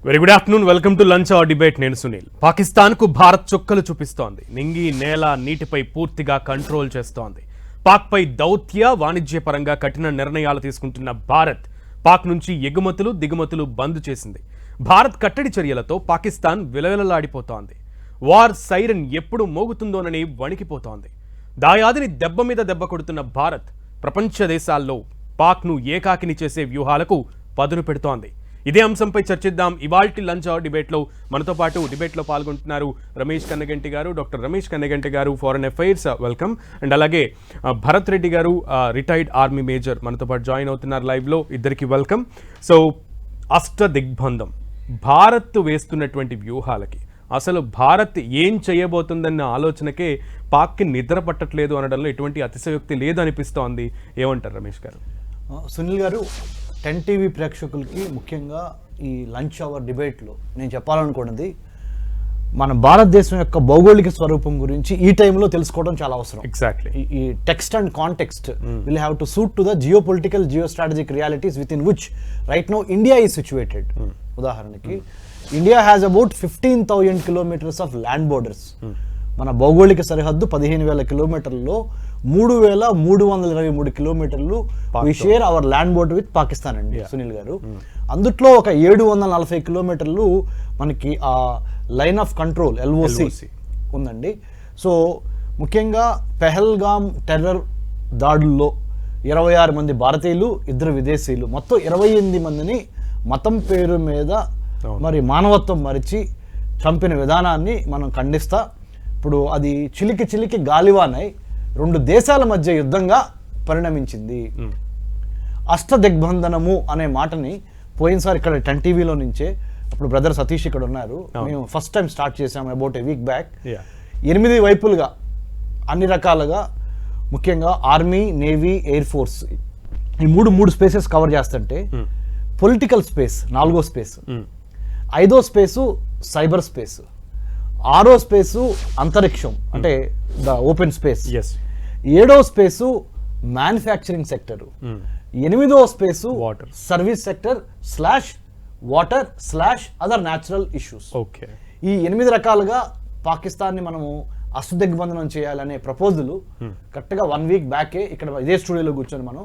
Very good afternoon, welcome to lunch hour debate. నేను సునీల్. పాకిస్తాన్కు భారత్ చుక్కలు చూపిస్తోంది. నింగి నేల నీటిపై పూర్తిగా కంట్రోల్ చేస్తోంది. పాక్పై దౌత్య వాణిజ్యపరంగా కఠిన నిర్ణయాలు తీసుకుంటున్న భారత్ పాక్ నుంచి ఎగుమతులు దిగుమతులు బంద్ చేసింది. భారత్ కట్టడి చర్యలతో పాకిస్తాన్ విలవిలలాడిపోతోంది. వార్ సైరన్ ఎప్పుడు మోగుతుందోనని వణికిపోతోంది. దాయాదిని దెబ్బ మీద దెబ్బ కొడుతున్న భారత్ ప్రపంచ దేశాల్లో పాక్ను ఏకాకిని చేసే వ్యూహాలకు పదును పెడుతోంది. ఇదే అంశంపై చర్చిద్దాం ఇవాల్టి లంచ్ అవర్ డిబేట్లో. మనతో పాటు డిబేట్లో పాల్గొంటున్నారు రమేష్ కన్నగంటి గారు, డాక్టర్ రమేష్ కన్నగంటి గారు, ఫారెన్ అఫైర్స్, వెల్కమ్. అండ్ అలాగే భరత్ రెడ్డి గారు, రిటైర్డ్ ఆర్మీ మేజర్, మనతో పాటు జాయిన్ అవుతున్నారు లైవ్లో. ఇద్దరికి వెల్కమ్. సో అష్ట దిగ్బంధం, భారత్ వేస్తున్నటువంటి వ్యూహాలకి అసలు భారత్ ఏం చేయబోతుందన్న ఆలోచనకే పాక్కి నిద్ర పట్టట్లేదు అనడంలో ఎటువంటి అతిశయోక్తి లేదనిపిస్తోంది. ఏమంటారు రమేష్ గారు? సునీల్ గారు, 10 టీవీ ప్రేక్షకులకి ముఖ్యంగా ఈ లంచ్ అవర్ డిబేట్లో నేను చెప్పాలనుకున్నది, మన భారతదేశం యొక్క భౌగోళిక స్వరూపం గురించి ఈ టైంలో తెలుసుకోవడం చాలా అవసరం. ఎగ్జాక్ట్లీ. ఈ text and context will have to suit to the geopolitical geostrategic realities with in which right now India is situated. ఉదాహరణకి India has about 15,000 kilometers of land borders. మన భౌగోళిక సరిహద్దు 15,000 kilometerల్లో 3,323 kilometers we share our land border with Pakistan అండి సునీల్ గారు. అందుట్లో ఒక 740 kilometers మనకి ఆ లైన్ ఆఫ్ కంట్రోల్ LOC ఉందండి. సో ముఖ్యంగా పెహల్గామ్ టెర్రర్ దాడుల్లో 26 మంది భారతీయులు, 2 విదేశీయులు, మొత్తం 28 మందిని మతం పేరు మీద మరి మానవత్వం మరిచి చంపిన విధానాన్ని మనం ఖండిస్తా. ఇప్పుడు అది చిలికి గాలివానై 2 దేశాల మధ్య యుద్ధంగా పరిణమించింది. అష్టదిగ్బంధనము అనే మాటని పోయినసారి ఇక్కడ 10 టీవీలో నుంచే, అప్పుడు బ్రదర్ సతీష్ ఇక్కడ ఉన్నారు, మేము ఫస్ట్ టైం స్టార్ట్ చేసాము అబౌట్ ఏ వీక్ బ్యాక్. 8 వైపులుగా అన్ని రకాలుగా, ముఖ్యంగా ఆర్మీ, నేవీ, ఎయిర్ ఫోర్స్, ఈ మూడు స్పేసెస్ కవర్ చేస్తుంటే, పొలిటికల్ స్పేస్ 4వ స్పేస్, 5వ స్పేసు సైబర్ స్పేస్, 6వ స్పేసు అంతరిక్షం అంటే ద ఓపెన్ స్పేస్, 7వ స్పేసు మ్యానుఫ్యాక్చరింగ్ సెక్టర్, 8వ space service sector /water / natural issues. ఈ 8 రకాలుగా పాకిస్తాన్ని మనము అష్టదిగ్బంధనం చేయాలనే ప్రపోజల్ కరెక్ట్గా 1 వీక్ బ్యాకే ఇక్కడ ఇదే స్టూడియోలో కూర్చొని మనం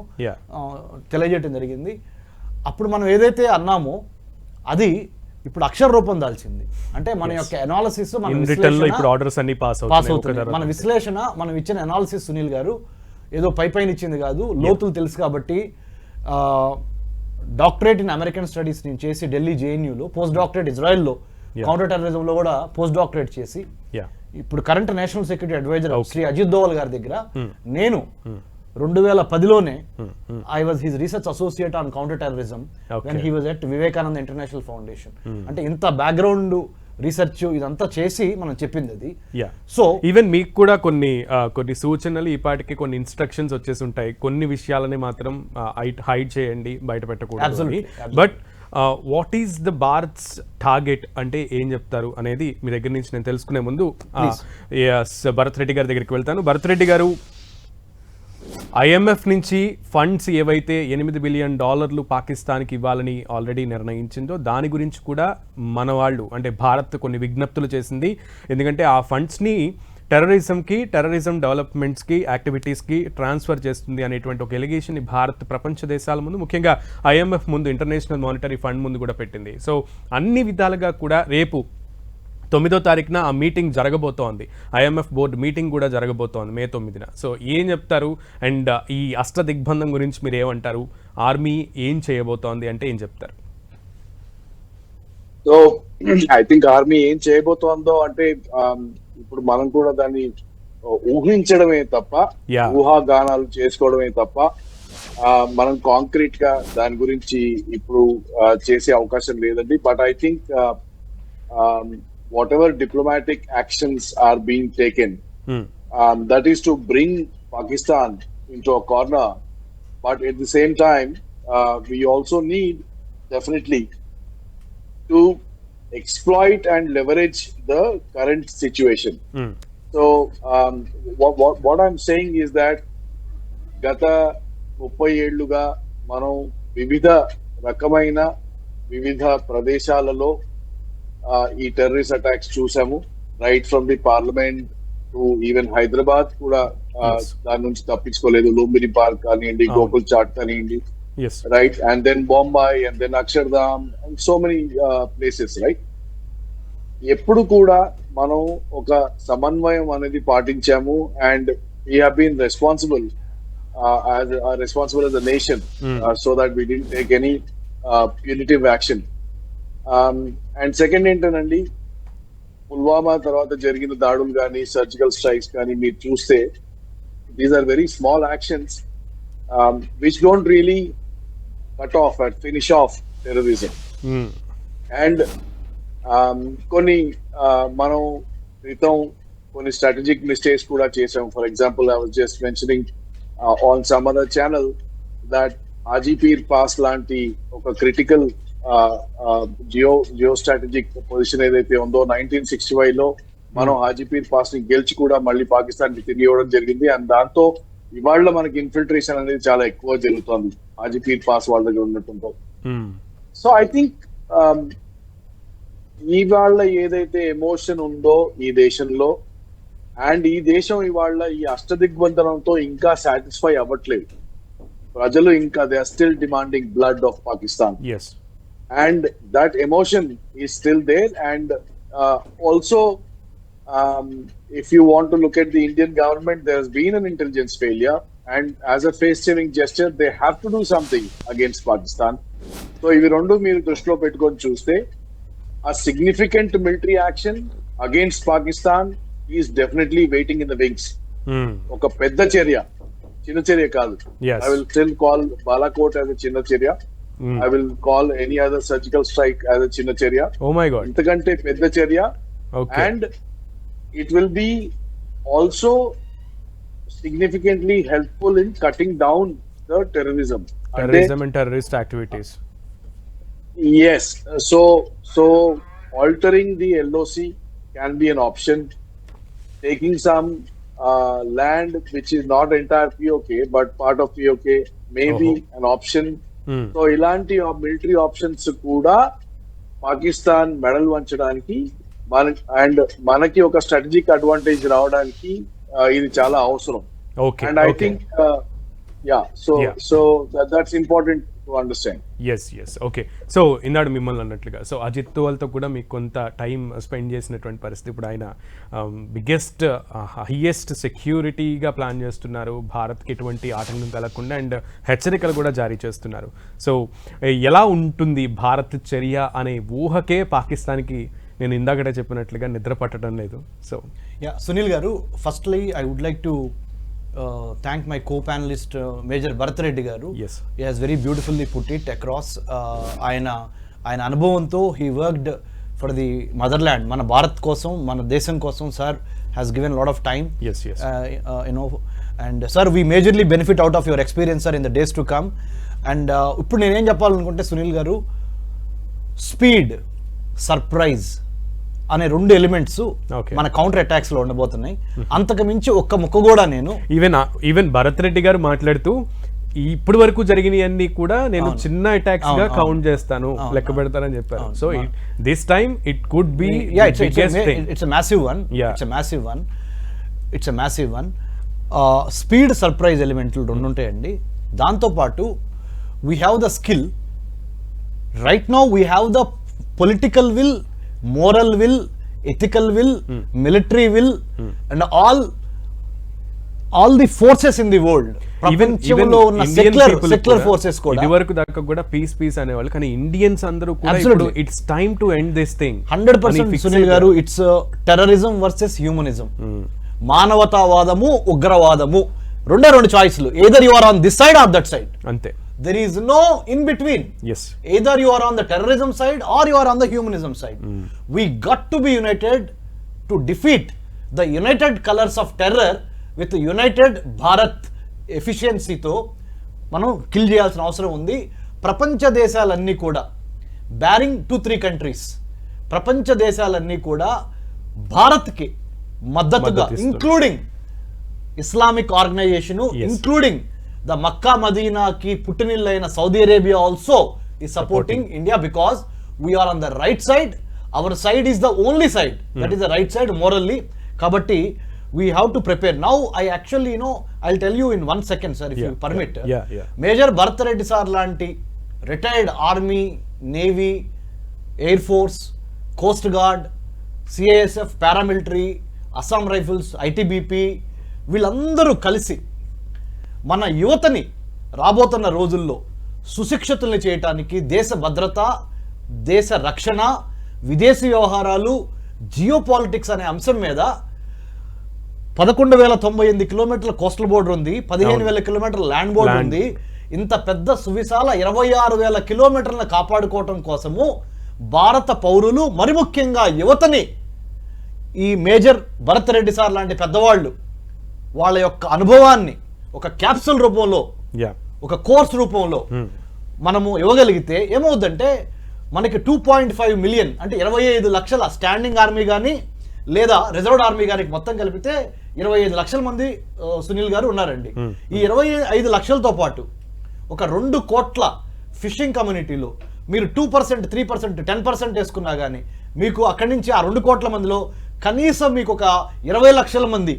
తెలియజేయడం జరిగింది. అప్పుడు మనం ఏదైతే అన్నామో అది ఇప్పుడు అక్షర రూపం దాల్చింది. అంటే మన యొక్క అనాలిసిస్, మన విశ్లేషణ, మనం ఇచ్చిన అనాలిసిస్ సునీల్ గారు ఏదో పైన ఇచ్చింది కాదు, లోతులు తెలుసు. కాబట్టి డాక్టరేట్ ఇన్ అమెరికన్ స్టడీస్ నేను చేసి ఢిల్లీ JNUలో, పోస్ట్ డాక్టరేట్ ఇజ్రాయెల్లో కౌంటర్ టెర్రరిజంలో కూడా పోస్ట్ డాక్టరేట్ చేసి, ఇప్పుడు current national security adviser Shri Ajit Doval గారి దగ్గర నేను 2010లోనే I was his research associate on counter terrorism when he was at Vivekananda international foundation. అంటే ఇంత బ్యాక్గ్రౌండ్ రీసెర్చ్ ఇదంతా చేసి మనం చెప్పింది అది. సో ఈవెన్ మీకు కూడా కొన్ని సూచనలు, ఈ పాటికి కొన్ని ఇన్స్ట్రక్షన్స్ వచ్చేసి ఉంటాయి. కొన్ని విషయాలని మాత్రం హైడ్ చేయండి, బయట పెట్టకూడదు. But what is the Bharats target అంటే ఏం చెప్తారు అనేది మీ దగ్గర నుంచి నేను తెలుసుకునే ముందు భరత్ రెడ్డి గారి దగ్గరికి వెళ్తాను. భరత్ రెడ్డి గారు, IMF నుంచి ఫండ్స్ ఏవైతే $8 బిలియన్ పాకిస్తాన్కి ఇవ్వాలని ఆల్రెడీ నిర్ణయించిందో దాని గురించి కూడా మన వాళ్ళు అంటే భారత్ కొన్ని విజ్ఞప్తులు చేసింది. ఎందుకంటే ఆ ఫండ్స్ని టెర్రరిజం డెవలప్మెంట్స్కి, యాక్టివిటీస్కి ట్రాన్స్ఫర్ చేస్తుంది అనేటువంటి ఒక ఎలిగేషన్ భారత్ ప్రపంచ దేశాల ముందు, ముఖ్యంగా IMF ముందు, ఇంటర్నేషనల్ మానిటరీ ఫండ్ ముందు కూడా పెట్టింది. సో అన్ని విధాలుగా కూడా రేపు 9వ తారీఖున ఆ మీటింగ్ జరగబోతోంది. IMF బోర్డు మీటింగ్ కూడా జరగబోతోంది May 9న. సో ఏం చెప్తారు? అండ్ ఈ అష్ట దిగ్బంధం గురించి మీరు ఏమంటారు? ఆర్మీ ఏం చేయబోతోంది అంటే ఏం చెప్తారు? సో ఐ థింక్ ఆర్మీ ఏం చేయబోతోందో అంటే ఇప్పుడు మనం కూడా దాన్ని ఊహించడమే తప్ప, ఊహాగానాలు చేసుకోవడమే తప్ప మనం కాంక్రీట్ గా దాని గురించి ఇప్పుడు చేసే అవకాశం లేదండి. But I think whatever diplomatic actions are being taken, that is to bring Pakistan into a corner. But at the same time, we also need definitely to exploit and leverage the current situation. So what I'm saying is that gata 30 ఏళ్లుగా మనం వివిధ రకమైన వివిధ ప్రదేశాలలో ఈ terrorist attacks చూసాము. Right from the parliament to even Hyderabad కూడా దాని నుంచి తప్పించుకోలేదు. లూంబిని పార్క్ కానివ్వండి, గోకుల్ చాట్ కానివ్వండి, right, and then Bombay, and then Akshardham, and so many places, right. ఎప్పుడు కూడా మనం ఒక సమన్వయం అనేది పాటించాము, and we have been responsible as a nation, so that we didn't take any punitive action. And second ఏంటండి, పుల్వామా తర్వాత జరిగిన దాడులు కానీ, సర్జికల్ స్ట్రైక్స్ కానీ మీరు చూస్తే, these are very small actions which don't really cut off and finish off terrorism. And కొన్ని మనం క్రితం కొన్ని స్ట్రాటజిక్ మిస్టేక్స్ కూడా చేసాం. For example, I was just mentioning on some other channel that Hajipir Pass లాంటి ఒక క్రిటికల్ జియో స్ట్రాటజిక్ పొజిషన్ ఏదైతే ఉందో 1965 లో మనం హాజీపీర్ పాస్ ని గెలిచి కూడా మళ్ళీ పాకిస్తాన్ కి తిరిగి ఇవ్వడం జరిగింది. అండ్ దాంతో ఇవాళ మనకి ఇన్ఫిల్ట్రేషన్ అనేది చాలా ఎక్కువ జరుగుతుంది హాజీపీర్ పాస్ వాళ్ళ దగ్గర ఉన్నట్టు. సో ఐ థింక్ ఇవాళ ఏదైతే ఎమోషన్ ఉందో ఈ దేశంలో, అండ్ ఈ దేశం ఇవాళ ఈ అష్టదిగ్బంధనంతో ఇంకా సాటిస్ఫై అవ్వట్లేదు. ప్రజలు ఇంకా they are still demanding blood of Pakistan, and that emotion is still there. And also if you want to look at the Indian government, there has been an intelligence failure, and as a face-saving gesture they have to do something against Pakistan. So ivi rendu meer drushlo pettukoni chuste, a significant military action against Pakistan is definitely waiting in the wings. Oka pedda charya, chinna charya kaadu. I will still call Balakot as a chinna charya. I will call any other surgical strike as a chinna charya. Oh my god, intakante pedda charya. Okay. And it will be also significantly helpful in cutting down the terrorism and terrorist activities. Yes, so altering the LOC can be an option. Taking some land which is not entire POK but part of POK may be an option. So ilanti military options kuda Pakistan medal vanchadaniki and manaki oka strategic advantage raavadaniki idi chala avasaram. And I think so that's important to understand. Yes, okay. So ఇందాడు మిమ్మల్ని అన్నట్లుగా, so Ajit దోవల్తో కూడా మీకు కొంత time spend చేసినటువంటి పరిస్థితి. ఇప్పుడు ఆయన biggest highest సెక్యూరిటీగా ప్లాన్ చేస్తున్నారు, భారత్కి ఎటువంటి ఆటంకం కలగకుండా, అండ్ హెచ్చరికలు కూడా జారీ చేస్తున్నారు. సో ఎలా ఉంటుంది భారత్ చర్య అనే ఊహకే పాకిస్తాన్కి నేను ఇందాకటే చెప్పినట్లుగా నిద్ర పట్టడం లేదు. So Sunil garu, firstly I would like to thank my co-panelist Major Bharat Reddy garu. Yes, he has very beautifully put it across. ఆయన అనుభవంతో he worked for the motherland, మన భారత్ కోసం, మన దేశం కోసం. Sir has given a lot of time. Yes. You know, and sir, we majorly benefit out of your experience, sir, in the days to come. And ఇప్పుడు నేనేం చెప్పాలనుకుంటే సునీల్ గారు, speed, surprise అనే రెండు ఎలిమెంట్స్ మన కౌంటర్ అటాక్స్ లో ఉండబోతున్నాయి. అంతకు మించి ఒక్క ముక్క కూడా నేను ఈవెన్ భరత్ రెడ్డి గారు మాట్లాడుతూ ఇప్పటి వరకు జరిగినవన్నీ కూడా నేను చిన్న అటాక్స్ గా కౌంట్ చేస్తాను, లెక్క పెడతానని చెప్పారు. So this time it could be it's a massive one. Speed, surprise ఎలిమెంట్లు రెండు ఉంటాయండి. దాంతోపాటు we have the skill right now, we have the political will, moral will, ethical will, military will, and all the forces in the world. ప్రపంచంలో ఉన్న secular forces కూడా ఇదివరకు దాకా కూడా పీస్ అనేవాళ్ళు, కానీ ఇండియన్స్ అందరూ కూడా ఇప్పుడు it's time to end this thing 100%. Sunil గారు, ఇట్స్ టెర్రరిజం వర్సెస్ హ్యూమనిజం. మానవతావాదము, ఉగ్రవాదము, రెండు చాయిస్లు. either you are on this side or that side. అంతే. There is no in between. Yes, either you are on the terrorism side or you are on the humanism side. We got to be united to defeat the united colors of terror with the united Bharat efficiency తో మనం kill చేయాల్సిన అవసరం ఉంది. ప్రపంచ దేశాలన్నీ కూడా bearing 2-3 countries, ప్రపంచ దేశాలన్నీ కూడా భారత్కి మద్దతుగా, including Islamic organisation, including the Mecca మదీనాకి పుట్టినిల్లైన Saudi Arabia also is supporting India because we are on the right side. Our side is the only side. That is the right side morally. Kabatti, we have to prepare. Now, I actually, I'll tell you in 1 second, sir, if you permit. Yeah. Major Bharat Reddy sir lanti retired Army, Navy, Air Force, Coast Guard, CASF, paramilitary, Assam Rifles, ITBP, వీళ్ళందరూ కలిసి మన యువతని రాబోతున్న రోజుల్లో సుశిక్షితుల్ని చేయటానికి దేశ భద్రత, దేశ రక్షణ, విదేశీ వ్యవహారాలు, జియోపాలిటిక్స్ అనే అంశం మీద 11,098 కిలోమీటర్ల కోస్టల్ బోర్డర్ ఉంది, 15,000 కిలోమీటర్ల ల్యాండ్ బోర్డర్ ఉంది. ఇంత పెద్ద సువిశాల 26,000 కిలోమీటర్లను కాపాడుకోవటం కోసము భారత పౌరులు, మరి ముఖ్యంగా యువతని ఈ మేజర్ భరత్ రెడ్డి సార్ లాంటి పెద్దవాళ్ళు వాళ్ళ యొక్క అనుభవాన్ని ఒక క్యాప్సూల్ రూపంలో, ఒక కోర్స్ రూపంలో మనము ఇవ్వగలిగితే ఏమవుద్దంటే మనకి 2.5 మిలియన్ అంటే 25 లక్షల స్టాండింగ్ ఆర్మీ కానీ లేదా రిజర్వ్డ్ ఆర్మీ కానీ మొత్తం కలిపితే 25 లక్షల మంది సునీల్ గారు ఉన్నారండి. ఈ 25 లక్షలతో పాటు ఒక 2 కోట్ల ఫిషింగ్ కమ్యూనిటీలో మీరు 2%, 3%, 10% వేసుకున్నా కానీ మీకు అక్కడి నుంచి ఆ 2 కోట్ల మందిలో కనీసం మీకు ఒక 20 లక్షల మంది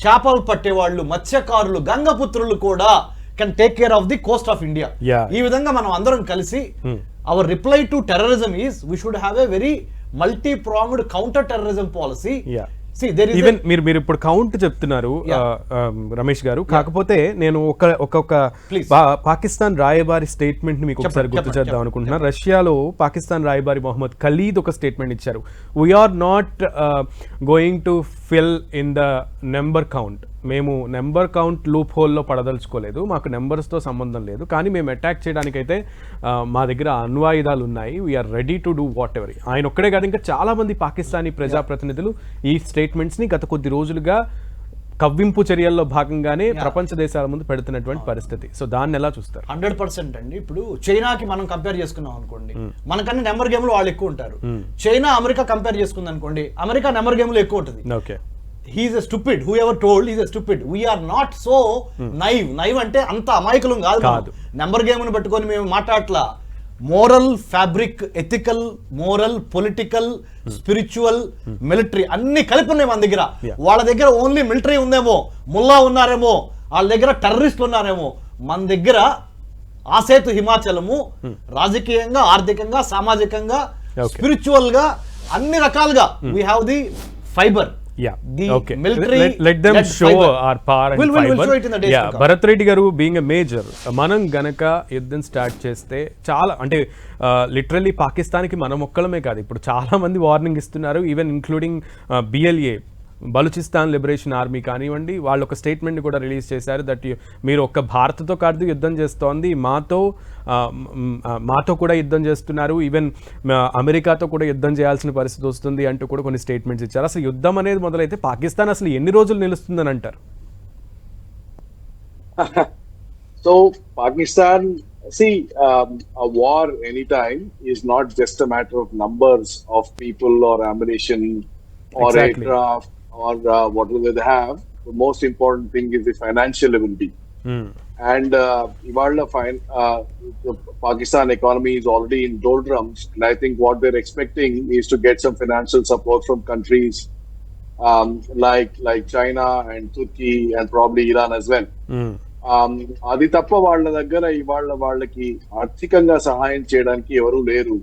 చేపలు పట్టేవాళ్ళు, మత్స్యకారులు, గంగపుత్రులు కూడా can take care of the coast of India. ఈ విధంగా మనం అందరం కలిసి our reply to terrorism is we should have a very multi pronged counter terrorism policy. Even మీరు ఇప్పుడు కౌంట్ చెప్తున్నారు రమేష్ గారు, కాకపోతే నేను ఒక్కొక్క పాకిస్తాన్ రాయబారి స్టేట్మెంట్ ని మీకు ఒకసారి గుర్తు చేద్దాం అనుకుంటున్నాను. రష్యాలో పాకిస్తాన్ రాయబారి మొహమ్మద్ ఖలీద్ ఒక స్టేట్మెంట్ ఇచ్చారు. We are not going to fill in the number count. మేము నెంబర్ కౌంట్ లూప్ హోల్లో పడదలుచుకోలేదు, మాకు నెంబర్స్తో సంబంధం లేదు, కానీ మేము అటాక్ చేయడానికైతే మా దగ్గర అణ్వాయుధాలు ఉన్నాయి, we are ready to do whatever. ఆయన ఒక్కడే కాదు, ఇంకా చాలా మంది పాకిస్తానీ ప్రజాప్రతినిధులు ఈ స్టేట్మెంట్స్ని గత కొద్ది రోజులుగా కవ్వింపు చర్యల్లో భాగంగానే ప్రపంచ దేశాల ముందు పెడుతున్నటువంటి పరిస్థితి. సో దాన్ని ఎలా చూస్తారు? 100% అండి. ఇప్పుడు చైనాకి మనం కంపేర్ చేసుకున్నాం అనుకోండి, మనకన్నా నెంబర్ గేమ్లు వాళ్ళు ఎక్కువ ఉంటారు. చైనా అమెరికా కంపేర్ చేసుకుంది అనుకోండి, అమెరికా నెంబర్ గేమ్లు ఎక్కువ ఉంటుంది. Okay, he's a stupid, whoever told he's a stupid. We are not so naive అంటే అంత అమాయకులం కాదు. నెంబర్ గేమ్ ని పట్టుకొని మేము మాట్లాడట్లా. Moral fabric, ethical, moral, political, spiritual, military అన్ని కలిపి ఉన్నాయి మన దగ్గర. వాళ్ళ దగ్గర ఓన్లీ మిలిటరీ ఉందేమో, ముల్లా ఉన్నారేమో, వాళ్ళ దగ్గర టెర్రరిస్టులు ఉన్నారేమో. మన దగ్గర ఆసేతు హిమాచలము రాజకీయంగా, ఆర్థికంగా, సామాజికంగా, స్పిరిచువల్ గా అన్ని రకాలుగా we have the fiber. military, let them show our power and fiber. We'll show it in the days to come. Bharat Reddy గారు బీయింగ్ ఎ మేజర్, మనం గనక యుద్ధం స్టార్ట్ చేస్తే చాలా అంటే లిటరల్లీ పాకిస్తాన్కి మనం ఒక్కలమే కాదు, ఇప్పుడు చాలా మంది వార్నింగ్ ఇస్తున్నారు, even including BLA Balochistan liberation army కానివ్వండి, వాళ్ళు ఒక స్టేట్మెంట్ కూడా రిలీజ్ చేశారు దట్ మీరు ఒక్క భారత్తో కాదు యుద్ధం చేస్తోంది, మాతో కూడా యుద్ధం చేస్తున్నారు, ఈవెన్ అమెరికాతో కూడా యుద్ధం చేయాల్సిన పరిస్థితి వస్తుంది అంటూ కూడా కొన్ని స్టేట్మెంట్స్ ఇచ్చారు. అసలు యుద్ధం అనేది మొదలైతే పాకిస్తాన్ అసలు ఎన్ని రోజులు నిలుస్తుందని అంటారు? So Pakistan, see, a war anytime is not just a matter of numbers of people or ammunition or aircraft or whatever they have. The most important thing is the financial ability. And the Pakistan economy is already in doldrums, and I think what they're expecting is to get some financial support from countries like China and Turkey and probably Iran as well. అది తప్ప వాళ్ళ దగ్గర ఇవాళ వాళ్ళకి ఆర్థికంగా సహాయం చేయడానికి ఎవరు లేరు.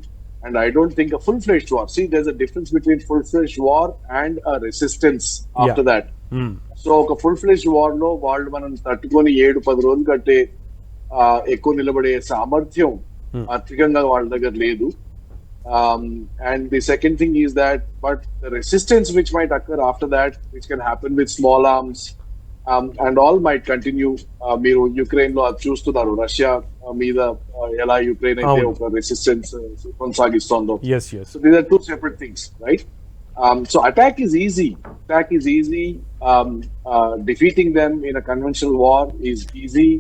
And I don't think a full-fledged war. See, there's a difference between full-fledged war and a resistance after that. So, a full-fledged war లో వాళ్ళు మనం తట్టుకొని 7-10 రోజులు కంటే ఎక్కువ నిలబడే సామర్థ్యం ఆర్థికంగా వాళ్ళ దగ్గర లేదు. And the second thing is that, but the resistance which might occur after that, which can happen with small arms, and all might continue. మీరు యుక్రెయిన్ లో అది చూస్తున్నారు, రష్యా మీద ఎలా యుక్రెయిన్ అయితే ఒక resistance కొనసాగిస్తోందో. So these are two separate things, right? So attack is easy. Defeating them in a conventional war is easy.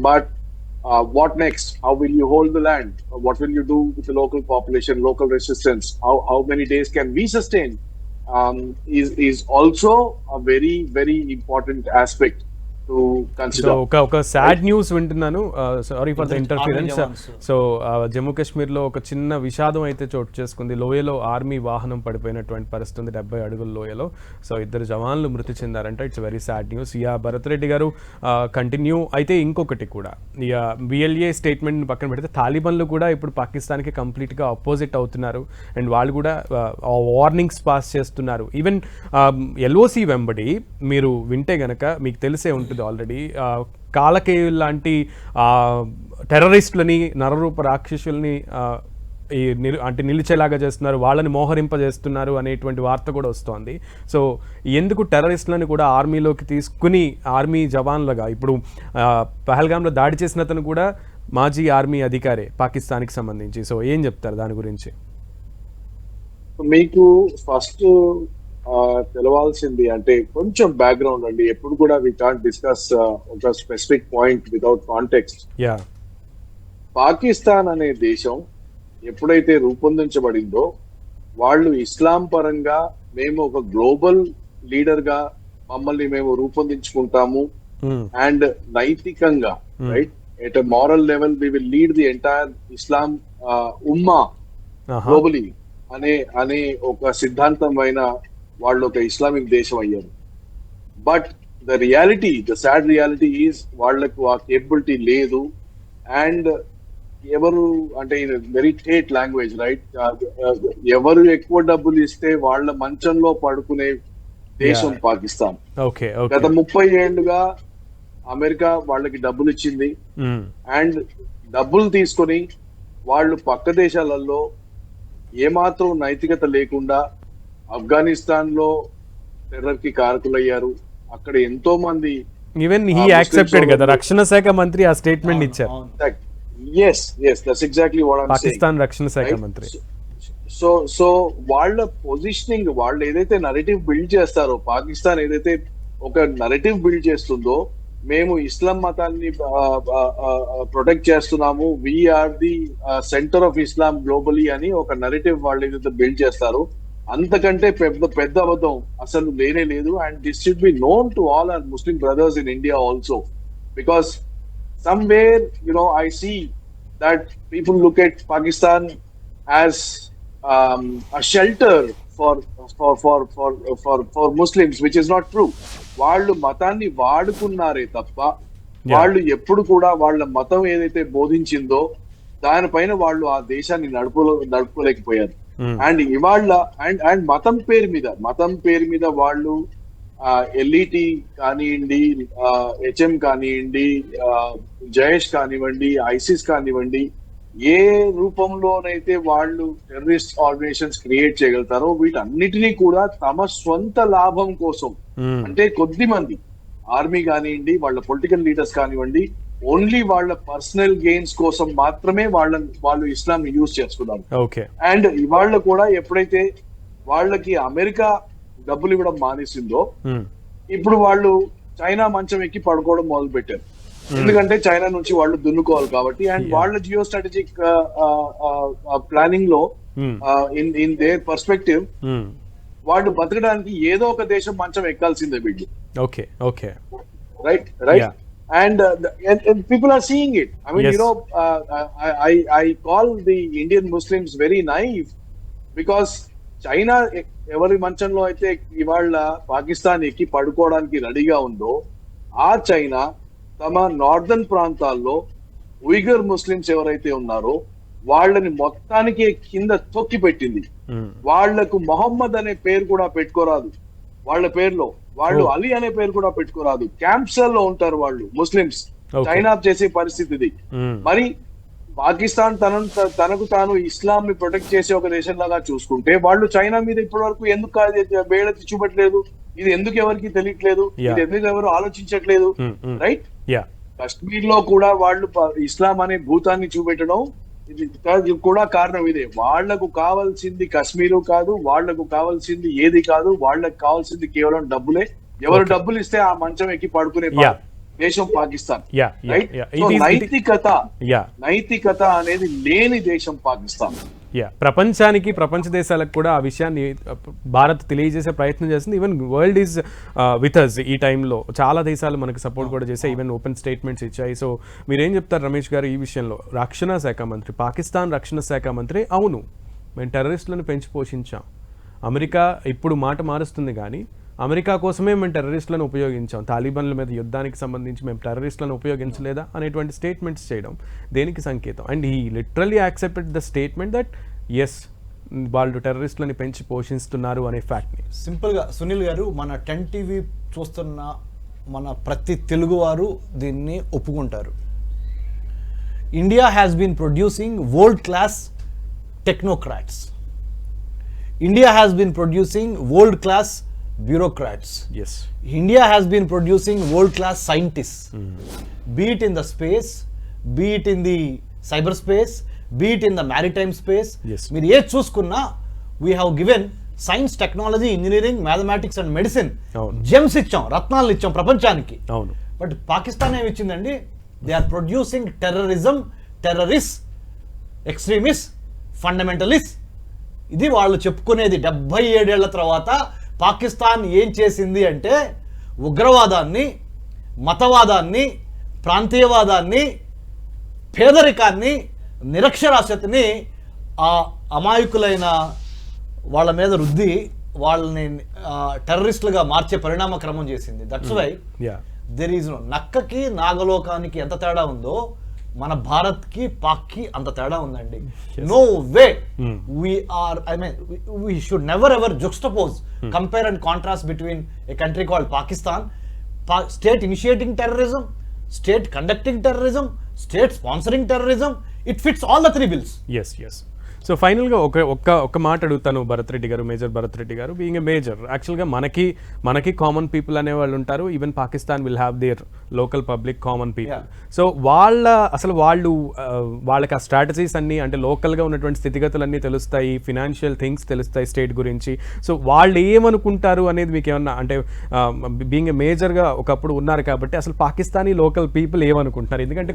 But what next? How will you hold the land? What will you do with the local population, local resistance? How many days can we sustain? Is also a very, very important aspect. to so consider. ఒక sad news వింటున్నాను, sorry for the interference. Jawans. So Jammu కాశ్మీర్లో ఒక చిన్న విషాదం అయితే చోటు చేసుకుంది. లోయలో ఆర్మీ వాహనం పడిపోయినటువంటి పరిస్థితి ఉంది 70 అడుగుల లోయలో. సో 2 జవాన్లు మృతి చెందారంట. It's very sad news. Bharat Reddy గారు కంటిన్యూ అయితే ఇంకొకటి కూడా, బిఎల్ఏ స్టేట్మెంట్ పక్కన పెడితే తాలిబాన్లు కూడా ఇప్పుడు పాకిస్తాన్కి కంప్లీట్గా అపోజిట్ అవుతున్నారు. అండ్ వాళ్ళు కూడా వార్నింగ్స్ పాస్ చేస్తున్నారు. ఈవెన్ ఎల్ఓసి వెంబడి మీరు వింటే గనక మీకు తెలిసే ఉంటుంది ఆల్రెడీ, కాలకేయు లాంటి టెర్రరిస్టులని, నరరూప రాక్షసుల్ని అంటే నిలిచేలాగా చేస్తున్నారు, వాళ్ళని మోహరింపజేస్తున్నారు అనేటువంటి వార్త కూడా వస్తోంది. సో ఎందుకు టెర్రరిస్టులను కూడా ఆర్మీలోకి తీసుకుని ఆర్మీ జవాన్లుగా, ఇప్పుడు పహల్గామ్లో దాడి చేసిన అతను కూడా మాజీ ఆర్మీ అధికారే పాకిస్తాన్కి సంబంధించి. సో ఏం చెప్తారు దాని గురించి? మీకు ఫస్ట్ తెలవాల్సింది అంటే కొంచెం బ్యాక్గ్రౌండ్ అండి. ఎప్పుడు కూడా వి కాంట్ డిస్కస్ ఒక specific point without context. Yeah, Pakistan అనే దేశం ఎప్పుడైతే రూపొందించబడిందో, వాళ్ళు ఇస్లాం పరంగా మేము ఒక గ్లోబల్ లీడర్ గా మమ్మల్ని మేము రూపొందించుకుంటాము, అండ్ నైతికంగా right at moral level we will lead the entire Islam ఉమ్మా గ్లోబలీ అనే ఒక సిద్ధాంతం పైన వాళ్ళు ఒక ఇస్లామిక్ దేశం అయ్యారు. But the reality, the sad reality is వాళ్లకు ఆ కేపబిలిటీ లేదు. అండ్ ఎవరు అంటే వెరీ టేట్ లాంగ్వేజ్ రైట్, ఎవరు ఎక్కువ డబ్బులు ఇస్తే వాళ్ళ మంచంలో పడుకునే దేశం పాకిస్తాన్. గత 30 ఏళ్లుగా అమెరికా వాళ్ళకి డబ్బులు ఇచ్చింది, అండ్ డబ్బులు తీసుకొని వాళ్ళు పక్క దేశాలలో ఏమాత్రం నైతికత లేకుండా ఆఫ్ఘనిస్తాన్ లో టెర్రర్ కి కారకులయ్యారు. అక్కడ ఎంతో మంది ఈవెన్ హీ యాక్సెప్టెడ్ కదా, రక్షణ శాఖ మంత్రి ఆ స్టేట్మెంట్ ఇచ్చారు. yes that's exactly what I'm Pakistan saying. రక్షణ శాఖ మంత్రి. సో వాళ్ళ పొజిషనింగ్, వాళ్ళు ఏదైతే నరేటివ్ బిల్డ్ చేస్తారో, పాకిస్తాన్ ఏదైతే ఒక నరేటివ్ బిల్డ్ చేస్తుందో, మేము ఇస్లాం మతాన్ని ప్రొటెక్ట్ చేస్తున్నాము, we are the centre of Islam globally అని ఒక నరేటివ్ వాళ్ళు ఏదైతే బిల్డ్ చేస్తారో, అంతకంటే పెద్ద అబద్ధం అసలు లేనే లేదు. And this should be known to all our Muslim brothers in India also, because somewhere I see that people look at Pakistan as a shelter for Muslims, which is not true. వాళ్ళు మతాన్ని వాడుకున్నారే తప్ప వాళ్ళు ఎప్పుడు కూడా వాళ్ళ మతం ఏదైతే బోధించిందో దానిపైన వాళ్ళు ఆ దేశాన్ని నడుపుకోలేకపోయారు. అండ్ ఇవాళ అండ్ మతం పేరు మీద వాళ్ళు ఎల్ఈటి కానివ్వండి, హెచ్ఎం కానివ్వండి, జయేష్ కానివ్వండి, ఐసిస్ కానివ్వండి, ఏ రూపంలోనైతే వాళ్ళు టెర్రరిస్ట్ ఆర్గనైజేషన్స్ క్రియేట్ చేయగలుగుతారో వీటన్నిటినీ కూడా తమ స్వంత లాభం కోసం, అంటే కొద్ది మంది ఆర్మీ కానివ్వండి, వాళ్ళ పొలిటికల్ లీడర్స్ కానివ్వండి, ఓన్లీ వాళ్ళ పర్సనల్ గెయిన్స్ కోసం మాత్రమే వాళ్ళు ఇస్లాం యూజ్ చేసుకున్నారు. అండ్ ఇవాళ కూడా ఎప్పుడైతే వాళ్ళకి అమెరికా డబ్బులు ఇవ్వడం మానేసిందో, ఇప్పుడు వాళ్ళు చైనా మంచం ఎక్కి పడుకోవడం మొదలు పెట్టారు. ఎందుకంటే చైనా నుంచి వాళ్ళు దున్నుకోవాలి కాబట్టి. అండ్ వాళ్ళ జియో స్ట్రాటజిక్ ప్లానింగ్ లో ఇన్ దేర్ పర్స్పెక్టివ్ వాళ్ళు బతకడానికి ఏదో ఒక దేశం మంచం ఎక్కాల్సిందే వీళ్ళు. Right. And people are seeing it. I mean, yes. I call the Indian Muslims very naive, because China ఎవరి మంచంలో అయితే ఇవాళ పాకిస్తాన్ ఎక్కి పడుకోవడానికి రెడీగా ఉందో, ఆ చైనా తమ నార్దర్న్ ప్రాంతాల్లో ఉయిగర్ ముస్లిమ్స్ ఎవరైతే ఉన్నారో వాళ్ళని మొత్తానికి కింద తొక్కి పెట్టింది. వాళ్లకు మొహమ్మద్ అనే పేరు కూడా పెట్టుకోరాదు వాళ్ళ పేరులో, వాళ్ళు అలీ అనే పేరు కూడా పెట్టుకోరాదు. క్యాంప్స్ లో ఉంటారు వాళ్ళు ముస్లిమ్స్. చైనా చేసే పరిస్థితి ఇది. మరి పాకిస్తాన్ తనకు తాను ఇస్లాం ని ప్రొటెక్ట్ చేసే ఒక దేశం లాగా చూసుకుంటే, వాళ్ళు చైనా మీద ఇప్పటి వరకు ఎందుకు వేళెత్తి చూపట్లేదు? ఇది ఎందుకు ఎవరికి తెలియట్లేదు? ఇది ఎందుకు ఎవరు ఆలోచించట్లేదు? రైట్. కశ్మీర్ లో కూడా వాళ్ళు ఇస్లాం అనే భూతాన్ని చూపెట్టడం ఇది కూడా కారణం ఇదే. వాళ్లకు కావాల్సింది కశ్మీరు కాదు, వాళ్లకు కావాల్సింది ఏది కాదు, వాళ్ళకి కావాల్సింది కేవలం డబ్బులే. ఎవరు డబ్బులు ఇస్తే ఆ మంచం ఎక్కి పడుకునే దేశం పాకిస్తాన్. రైట్. నైతికత అనేది లేని దేశం పాకిస్తాన్. ప్రపంచానికి, ప్రపంచ దేశాలకు కూడా ఆ విషయాన్ని భారత్ తెలియజేసే ప్రయత్నం చేస్తుంది. Even world is with us. ఈ టైంలో చాలా దేశాలు మనకు సపోర్ట్ కూడా చేశాయి, ఈవెన్ ఓపెన్ స్టేట్మెంట్స్ ఇచ్చాయి. సో మీరేం చెప్తారు రమేష్ గారు ఈ విషయంలో? రక్షణ శాఖ మంత్రి, పాకిస్తాన్ రక్షణ శాఖ మంత్రి, అవును మేము టెర్రరిస్టులను పెంచి పోషించాం, అమెరికా ఇప్పుడు మాట మారుస్తుంది కానీ అమెరికా కోసమే మేము టెర్రరిస్టులను ఉపయోగించాం, తాలిబాన్ల మీద యుద్ధానికి సంబంధించి మేము టెర్రరిస్టులను ఉపయోగించలేదా అనేటువంటి స్టేట్మెంట్స్ చేయడం దేనికి సంకేతం? అండ్ ఈ literally accepted the statement that yes వాళ్ళు టెర్రరిస్టులని పెంచి పోషిస్తున్నారు అనే ఫ్యాక్ట్ని. సింపుల్గా సునీల్ గారు, మన 10 టీవీ చూస్తున్న మన ప్రతి తెలుగువారు దీన్ని ఒప్పుకుంటారు. India has been producing world class technocrats. India has been producing world-class bureaucrats. Yes. India has been producing world-class scientists. Be it in the space, be it in the cyberspace, be it in the maritime space. Yes. మీరు ఏ చూసుకున్నా we have given science, technology, engineering, mathematics and medicine gems ఇచ్చాం, రత్నాలు ఇచ్చాం ప్రపంచానికి. అవును. But Pakistan ఏమి ఇచ్చిందండి? They are producing terrorism, terrorist, extremist, fundamentalist. ఇది వాళ్ళు చెప్పుకునేది. 77 ఏళ్ల తర్వాత పాకిస్తాన్ ఏం చేసింది అంటే ఉగ్రవాదాన్ని, మతవాదాన్ని, ప్రాంతీయవాదాన్ని, పేదరికాన్ని, నిరక్షరాస్యతని ఆ అమాయకులైన వాళ్ళ మీద రుద్ది వాళ్ళని టెర్రరిస్టులుగా మార్చే పరిణామ క్రమం చేసింది. That's why there is no, నక్కకి నాగలోకానికి ఎంత తేడా ఉందో మన భారత్ కి పాక్ కి అంత తేడా ఉందండి. No way we should never ever juxtapose, compare and contrast between a country called Pakistan, state initiating terrorism, state conducting terrorism, state sponsoring terrorism. It fits all the 3 bills. Yes. So ఫైనల్గా ఒక మాట అడుగుతాను భరత్ రెడ్డి గారు, major Bharat Reddy గారు. Being a major, యాక్చువల్గా మనకి common people అనేవాళ్ళు ఉంటారు. Even Pakistan will have their local public common people. So వాళ్ళకి ఆ స్ట్రాటజీస్ అన్నీ, అంటే లోకల్గా ఉన్నటువంటి స్థితిగతులన్నీ తెలుస్తాయి, ఫినాన్షియల్ థింగ్స్ తెలుస్తాయి స్టేట్ గురించి. సో వాళ్ళు ఏమనుకుంటారు అనేది మీకు ఏమన్నా, అంటే బీయింగ్ ఎ మేజర్గా ఒకప్పుడు ఉన్నారు కాబట్టి అసలు పాకిస్తానీ లోకల్ పీపుల్ ఏమనుకుంటున్నారు? ఎందుకంటే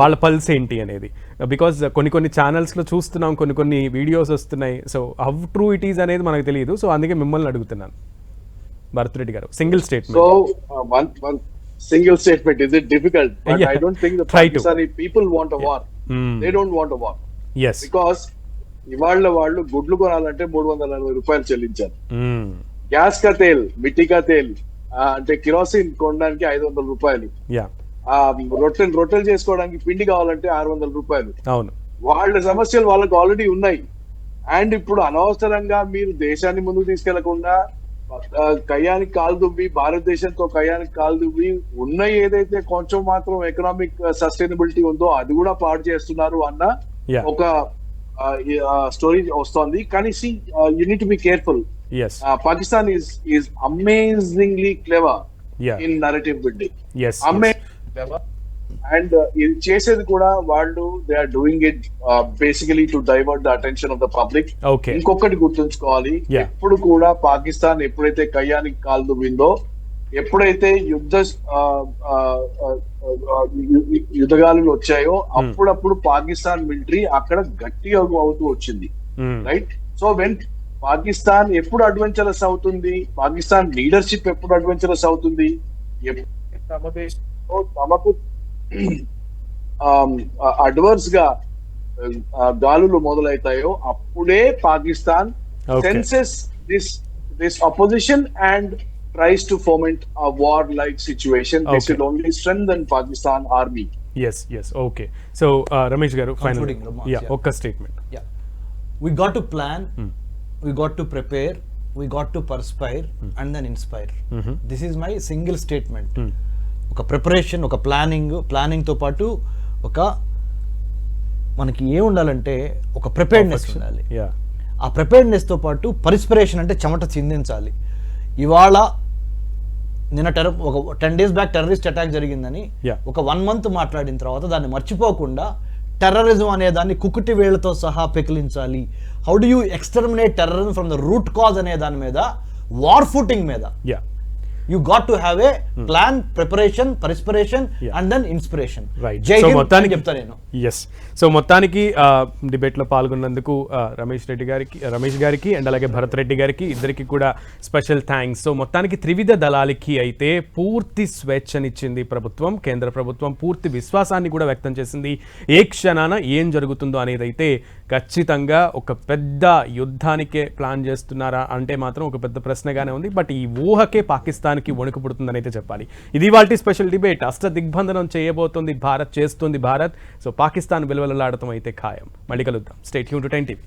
వాళ్ళ పల్స్ ఏంటి అనేది, బికాజ్ కొన్ని ఛానల్స్లో చూస్తున్నాం, కొన్ని వీడియోస్ వస్తున్నాయి. So how true it is అనేది మనకు తెలియదు. సో అందుకే మిమ్మల్ని అడుగుతున్నాను భరత్ రెడ్డి గారు, single statement. So one single statement, is it difficult? But I don't think the Pakistani people want a war. They don't want a war. Yes. Because ఇవాళ వాళ్ళు గుడ్లు కొనాలంటే 340 రూపాయలు చెల్లించారు. గ్యాస్ కా తేల్, మిట్టి కా తేల్, అంటే కిరోసిన్ కొనడానికి 500 రూపాయలు. రొట్టెలు చేసుకోవడానికి పిండి కావాలంటే 600 రూపాయలు. అవును. వాళ్ళ సమస్యలు వాళ్ళకి ఆల్రెడీ ఉన్నాయి. అండ్ ఇప్పుడు అనవసరంగా మీరు దేశాన్ని ముందుకు తీసుకెళ్లకుండా కయ్యానికి కాలు దువ్వి, భారతదేశంతో కయ్యానికి కాలు దువ్వి ఉన్న ఏదైతే కొంచెం మాత్రం ఎకనామిక్ సస్టైనబిలిటీ ఉందో అది కూడా పాడు చేస్తున్నారు అన్న ఒక స్టోరీ వస్తోంది. కానీ you need to be careful. Pakistan is amazingly clever in narrative building. And ఇది చేసేది కూడా వాళ్ళు they are doing it basically to divert the attention of the public. ఇంకొకటి గుర్తుంచుకోవాలి, ఎప్పుడు కూడా పాకిస్తాన్ ఎప్పుడైతే కయ్యానికి కాలు దువ్విందో, ఎప్పుడైతే యుద్ధగాలులు వచ్చాయో అప్పుడప్పుడు పాకిస్తాన్ మిలిటరీ అక్కడ గట్టిగా అవుతూ వచ్చింది. రైట్. సో వెన్ పాకిస్తాన్ ఎప్పుడు అడ్వెంచరస్ అవుతుంది, పాకిస్తాన్ లీడర్షిప్ ఎప్పుడు అడ్వెంచరస్ అవుతుంది, తమ దేశంలో తమకు అడ్వర్స్ గా గాలులు మొదలవుతాయో అప్పుడే Pakistan senses this opposition and tries to foment a war-like situation. This will only strengthen Pakistan army. Yes. Okay. So, Ramesh garu, final. Okka statement. Yeah. We got to plan, we got to prepare, we got to perspire and then inspire. This is my single statement. ఒక preparation, ఒక planning తో పాటు ఒక మనకి ఏం ఉండాలంటే ఒక preparedness ఉండాలి. ఆ ప్రిపేర్డ్నెస్ తో పాటు పర్స్పిరేషన్, అంటే చెమట చిందించాలి. ఇవాళ నిన్న ఒక 10 days బ్యాక్ టెర్రరిస్ట్ అటాక్ జరిగిందని ఒక 1 month మాట్లాడిన తర్వాత దాన్ని మర్చిపోకుండా టెర్రరిజం అనే దాన్ని కుక్కుటి వేళ్లతో సహా పెకిలించాలి. How do you exterminate terrorism from the root cause అనే దాని మీద, వార్ ఫుటింగ్ మీద you got to have a plan, preparation, perspiration and then inspiration. Right. జై సో హింద్ మొత్తానికి అని చెప్తా నేను. ఎస్. సో మొత్తానికి డిబేట్ లో పాల్గొన్నందుకు రమేష్ గారికి అండ్ అలాగే భరత్ రెడ్డి గారికి ఇద్దరికి కూడా స్పెషల్ థ్యాంక్స్. సో మొత్తానికి త్రివిధ దళాలకి అయితే పూర్తి స్వేచ్ఛనిచ్చింది ప్రభుత్వం, కేంద్ర ప్రభుత్వం పూర్తి విశ్వాసాన్ని కూడా వ్యక్తం చేసింది. ఏ క్షణాన ఏం జరుగుతుందో అనేది అయితే ఖచ్చితంగా ఒక పెద్ద యుద్ధానికే ప్లాన్ చేస్తున్నారా అంటే మాత్రం ఒక పెద్ద ప్రశ్నగానే ఉంది. బట్ ఈ ఊహకే పాకిస్తాన్కి వణుకు పుడుతుందని అయితే చెప్పాలి. ఇది వాటి స్పెషల్ డిబేట్. అష్ట దిగ్బంధనం చేయబోతోంది భారత్, చేస్తుంది భారత్. సో పాకిస్తాన్ విలువలాడటం అయితే ఖాయం. మళ్ళీ కలుద్దాం. Stay tune to 10 TV.